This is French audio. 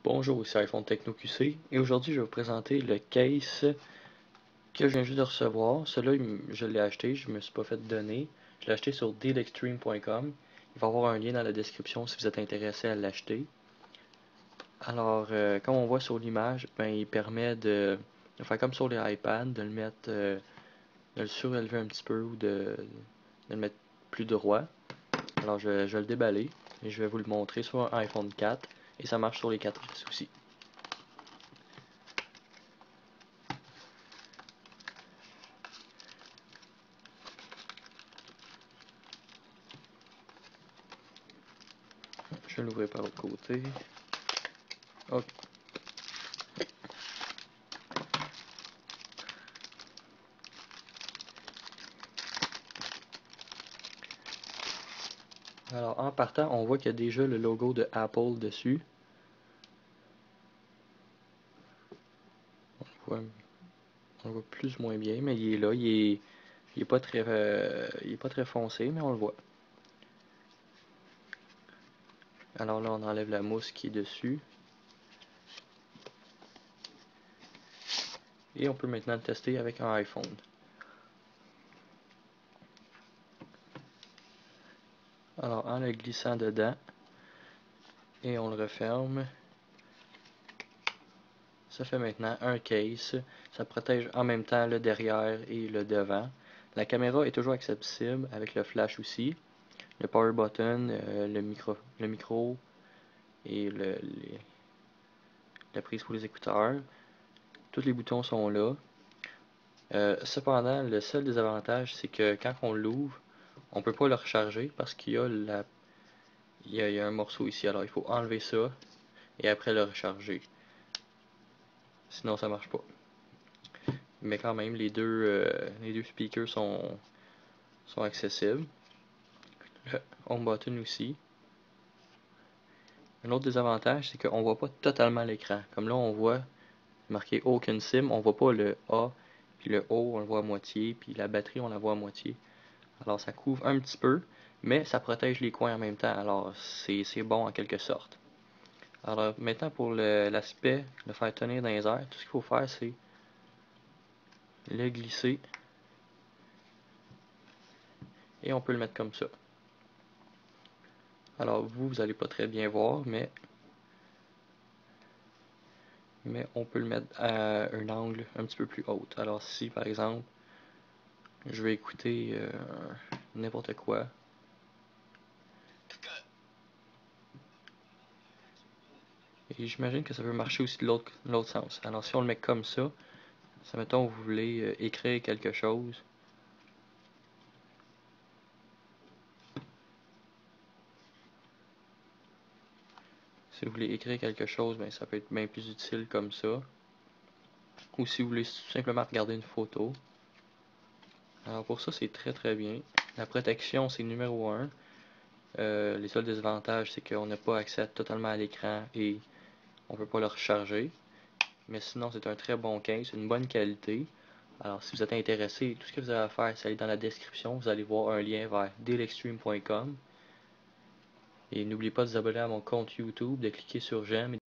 Bonjour, ici iPhone Techno QC et aujourd'hui je vais vous présenter le case que je viens juste de recevoir. Celui-là, je l'ai acheté, je ne me suis pas fait donner. Je l'ai acheté sur dealextreme.com. Il va y avoir un lien dans la description si vous êtes intéressé à l'acheter. Alors, comme on voit sur l'image, il permet de faire comme sur les iPads, de le mettre, de le surélever un petit peu ou de le mettre plus droit. Alors, je vais le déballer et je vais vous le montrer sur un iPhone 4 et ça marche sur les 4S aussi. Je vais l'ouvrir par l'autre côté. Ok. Alors en partant, on voit qu'il y a déjà le logo de Apple dessus. On le voit plus ou moins bien, mais il est là. Il est pas très foncé, mais on le voit. Alors là, on enlève la mousse qui est dessus. Et on peut maintenant le tester avec un iPhone. Alors en le glissant dedans, et on le referme, ça fait maintenant un case. Ça protège en même temps le derrière et le devant. La caméra est toujours accessible avec le flash aussi. Le power button, le micro et la prise pour les écouteurs. Tous les boutons sont là. Cependant, le seul désavantage, c'est que quand on l'ouvre, on peut pas le recharger parce qu'il y a il y a un morceau ici. Alors il faut enlever ça et après le recharger. Sinon ça marche pas. Mais quand même, les deux speakers sont accessibles. Le home button aussi. Un autre désavantage, c'est qu'on voit pas totalement l'écran. Comme là, on voit marqué aucune SIM, on voit pas le A, puis le O, on le voit à moitié, puis la batterie, on la voit à moitié. Alors ça couvre un petit peu, mais ça protège les coins en même temps, alors c'est bon en quelque sorte. Alors maintenant pour l'aspect, le faire tenir dans les airs, tout ce qu'il faut faire c'est le glisser, et on peut le mettre comme ça. Alors vous allez pas très bien voir, mais on peut le mettre à un angle un petit peu plus haut. Alors si par exemple, je vais écouter n'importe quoi, et j'imagine que ça peut marcher aussi de l'autre sens. Alors si on le met comme ça, mettons vous voulez écrire quelque chose. Si vous voulez écrire quelque chose, ça peut être bien plus utile comme ça. Ou si vous voulez simplement regarder une photo. Alors pour ça, c'est très bien. La protection, c'est numéro 1. Les seuls désavantages, c'est qu'on n'a pas accès totalement à l'écran et on ne peut pas le recharger. Mais sinon, c'est un très bon case, une bonne qualité. Alors si vous êtes intéressé, tout ce que vous avez à faire, c'est aller dans la description. Vous allez voir un lien vers dealextreme.com. Et n'oubliez pas de vous abonner à mon compte YouTube, de cliquer sur j'aime